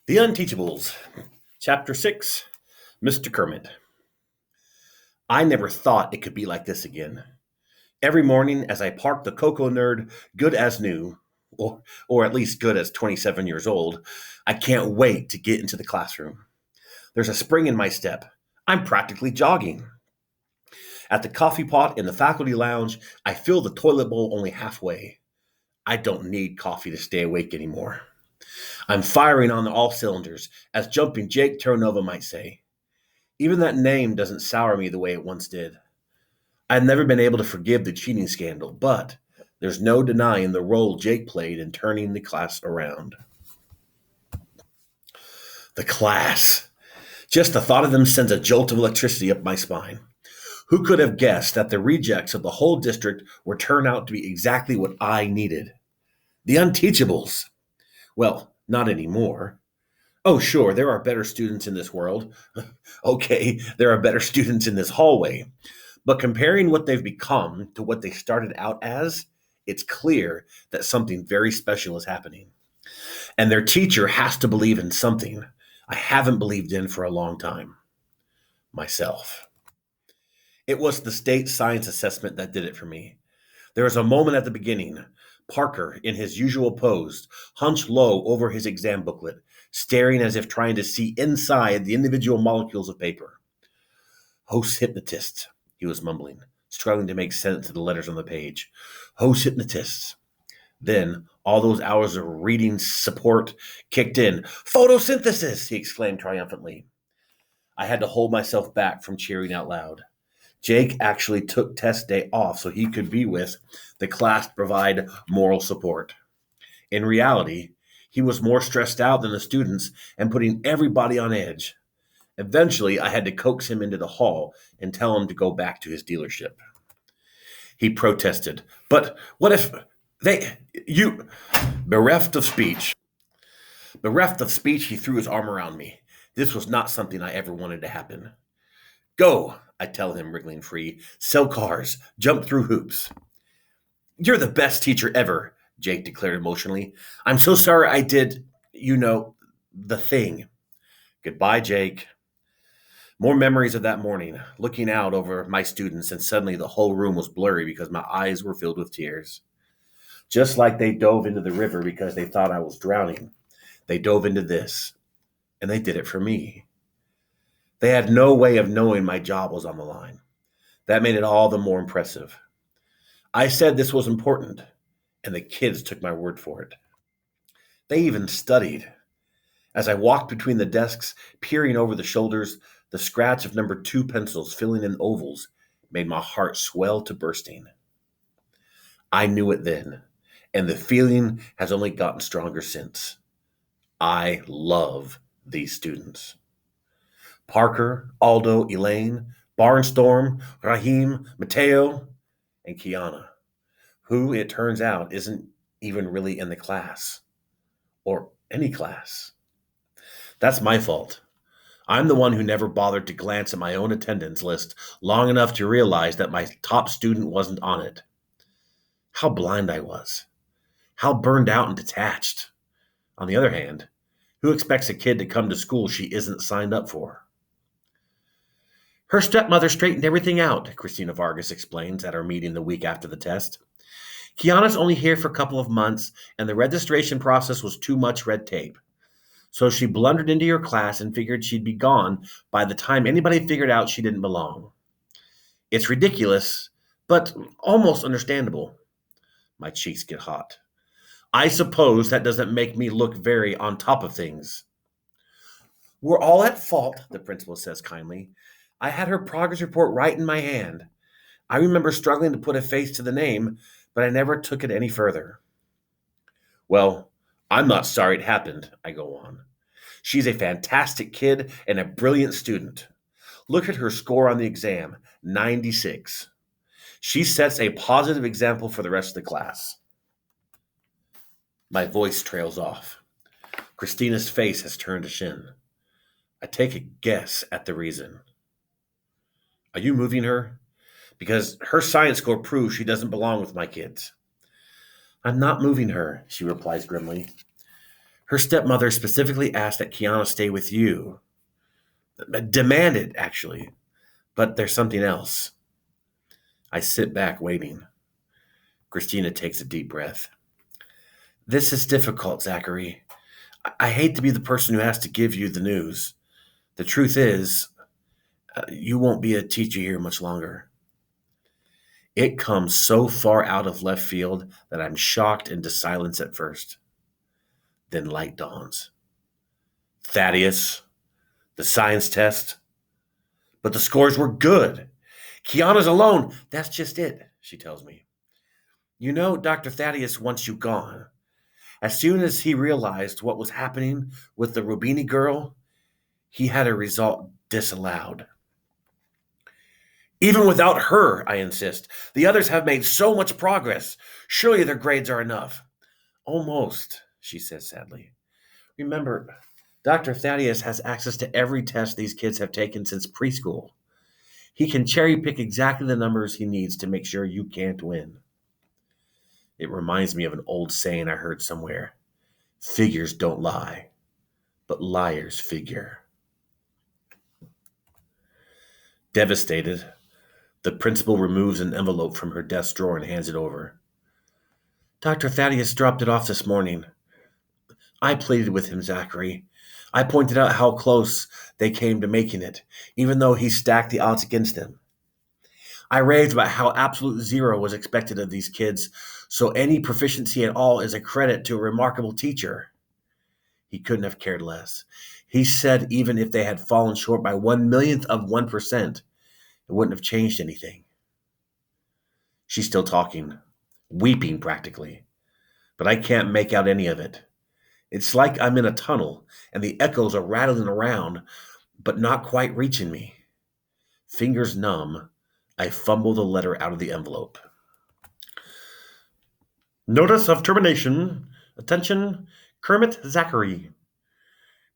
The Unteachables, Chapter 6, Mr. Kermit. I never thought it could be like this again. Every morning, as I parked the Cocoa Nerd, good as new, or at least good as 27 years old, I can't wait to get into the classroom. There's a spring in my step. I'm practically jogging. At the coffee pot in the faculty lounge, I fill the toilet bowl only halfway. I don't need coffee to stay awake anymore. I'm firing on all cylinders, as jumping Jake Terranova might say. Even that name doesn't sour me the way it once did. I've never been able to forgive the cheating scandal, but there's no denying the role Jake played in turning the class around. The class. Just the thought of them sends a jolt of electricity up my spine. Who could have guessed that the rejects of the whole district would turn out to be exactly what I needed? The Unteachables. Well, not anymore. Oh, sure, there are better students in this world. Okay, there are better students in this hallway. But comparing what they've become to what they started out as, it's clear that something very special is happening. And their teacher has to believe in something I haven't believed in for a long time. Myself. It was the state science assessment that did it for me. There was a moment at the beginning. Parker, in his usual pose, hunched low over his exam booklet, staring as if trying to see inside the individual molecules of paper. Host hypnotist, he was mumbling, struggling to make sense of the letters on the page. Host hypnotists. Then, all those hours of reading support kicked in. Photosynthesis, he exclaimed triumphantly. I had to hold myself back from cheering out loud. Jake actually took test day off so he could be with the class to provide moral support. In reality, he was more stressed out than the students and putting everybody on edge. Eventually, I had to coax him into the hall and tell him to go back to his dealership. He protested, but what if you, bereft of speech. Bereft of speech, he threw his arm around me. This was not something I ever wanted to happen. Go, I tell him, wriggling free. Sell cars. Jump through hoops. You're the best teacher ever, Jake declared emotionally. I'm so sorry I did, the thing. Goodbye, Jake. More memories of that morning, looking out over my students, and suddenly the whole room was blurry because my eyes were filled with tears. Just like they dove into the river because they thought I was drowning, they dove into this, and they did it for me. They had no way of knowing my job was on the line. That made it all the more impressive. I said this was important, and the kids took my word for it. They even studied. As I walked between the desks, peering over the shoulders, the scratch of number 2 pencils filling in ovals made my heart swell to bursting. I knew it then, and the feeling has only gotten stronger since. I love these students. Parker, Aldo, Elaine, Barnstorm, Rahim, Mateo, and Kiana, who, it turns out, isn't even really in the class, or any class. That's my fault. I'm the one who never bothered to glance at my own attendance list long enough to realize that my top student wasn't on it. How blind I was. How burned out and detached. On the other hand, who expects a kid to come to school she isn't signed up for? Her stepmother straightened everything out, Christina Vargas explains at our meeting the week after the test. Kiana's only here for a couple of months, and the registration process was too much red tape. So she blundered into your class and figured she'd be gone by the time anybody figured out she didn't belong. It's ridiculous, but almost understandable. My cheeks get hot. I suppose that doesn't make me look very on top of things. We're all at fault, the principal says kindly. I had her progress report right in my hand. I remember struggling to put a face to the name, but I never took it any further. Well, I'm not sorry it happened, I go on. She's a fantastic kid and a brilliant student. Look at her score on the exam, 96. She sets a positive example for the rest of the class. My voice trails off. Christina's face has turned to shin. I take a guess at the reason. Are you moving her? Because her science score proves she doesn't belong with my kids. I'm not moving her, she replies grimly. Her stepmother specifically asked that Kiana stay with you. Demanded, actually. But there's something else. I sit back waiting. Christina takes a deep breath. This is difficult, Zachary. I hate to be the person who has to give you the news. The truth is, you won't be a teacher here much longer. It comes so far out of left field that I'm shocked into silence at first. Then light dawns. Thaddeus, the science test. But the scores were good. Kiana's alone. That's just it, she tells me. You know, Dr. Thaddeus wants you gone. As soon as he realized what was happening with the Rubini girl, he had a result disallowed. Even without her, I insist. The others have made so much progress. Surely their grades are enough. Almost, she says sadly. Remember, Dr. Thaddeus has access to every test these kids have taken since preschool. He can cherry pick exactly the numbers he needs to make sure you can't win. It reminds me of an old saying I heard somewhere. Figures don't lie, but liars figure. Devastated, the principal removes an envelope from her desk drawer and hands it over. Dr. Thaddeus dropped it off this morning. I pleaded with him, Zachary. I pointed out how close they came to making it, even though he stacked the odds against him. I raved about how absolute zero was expected of these kids, so any proficiency at all is a credit to a remarkable teacher. He couldn't have cared less. He said even if they had fallen short by 1/1,000,000th of 1%, it wouldn't have changed anything. She's still talking, weeping practically, but I can't make out any of it. It's like I'm in a tunnel and the echoes are rattling around, but not quite reaching me. Fingers numb, I fumble the letter out of the envelope. Notice of termination. Attention, Kermit Zachary.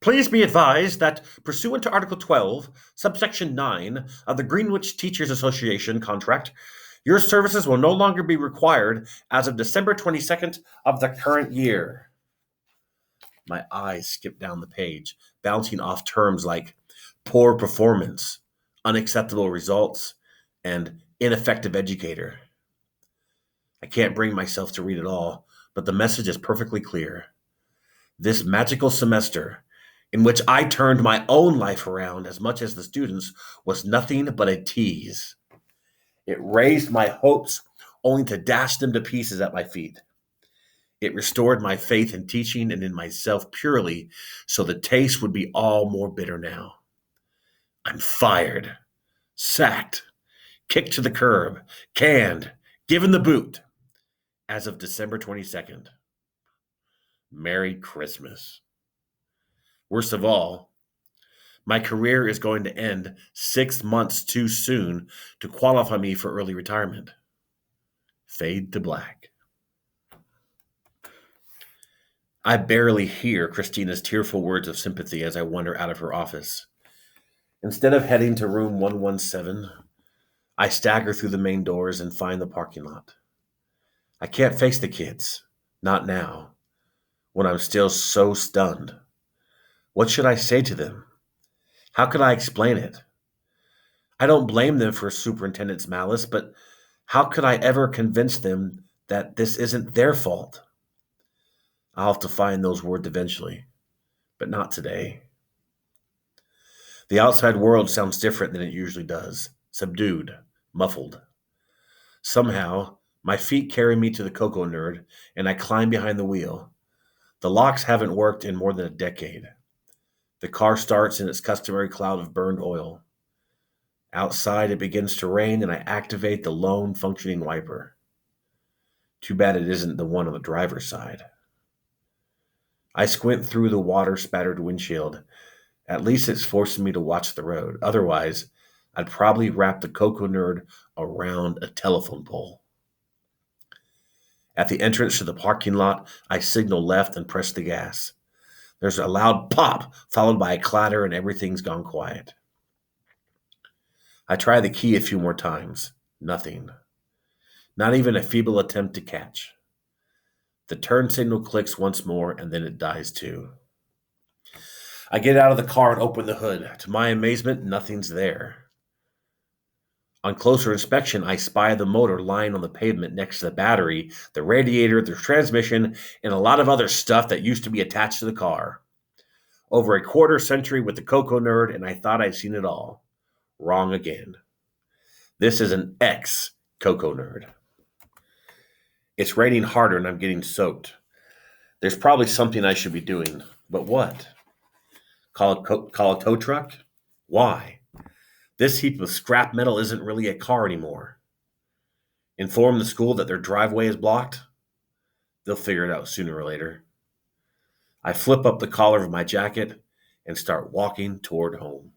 Please be advised that, pursuant to Article 12, Subsection 9 of the Greenwich Teachers Association contract, your services will no longer be required as of December 22nd of the current year. My eyes skip down the page, bouncing off terms like poor performance, unacceptable results, and ineffective educator. I can't bring myself to read it all, but the message is perfectly clear. This magical semester, in which I turned my own life around as much as the students, was nothing but a tease. It raised my hopes only to dash them to pieces at my feet. It restored my faith in teaching and in myself purely, so the taste would be all more bitter now. I'm fired, sacked, kicked to the curb, canned, given the boot, as of December 22nd. Merry Christmas. Worst of all, my career is going to end 6 months too soon to qualify me for early retirement. Fade to black. I barely hear Christina's tearful words of sympathy as I wander out of her office. Instead of heading to room 117, I stagger through the main doors and find the parking lot. I can't face the kids. Not now, when I'm still so stunned. What should I say to them? How could I explain it? I don't blame them for superintendent's malice, but how could I ever convince them that this isn't their fault? I'll have to find those words eventually, but not today. The outside world sounds different than it usually does, subdued, muffled. Somehow, my feet carry me to the Cocoa Nerd, and I climb behind the wheel. The locks haven't worked in more than a decade. The car starts in its customary cloud of burned oil. Outside, it begins to rain, and I activate the lone functioning wiper. Too bad it isn't the one on the driver's side. I squint through the water-spattered windshield. At least it's forcing me to watch the road. Otherwise, I'd probably wrap the Cocoa Nerd around a telephone pole. At the entrance to the parking lot, I signal left and press the gas. There's a loud pop, followed by a clatter, and everything's gone quiet. I try the key a few more times. Nothing. Not even a feeble attempt to catch. The turn signal clicks once more, and then it dies too. I get out of the car and open the hood. To my amazement, nothing's there. On closer inspection, I spy the motor lying on the pavement next to the battery, the radiator, the transmission, and a lot of other stuff that used to be attached to the car. Over a quarter century with the Coco Nerd, and I thought I'd seen it all. Wrong again. This is an ex Coco Nerd. It's raining harder and I'm getting soaked. There's probably something I should be doing, but what? Call a tow truck? Why? This heap of scrap metal isn't really a car anymore. Inform the school that their driveway is blocked? They'll figure it out sooner or later. I flip up the collar of my jacket and start walking toward home.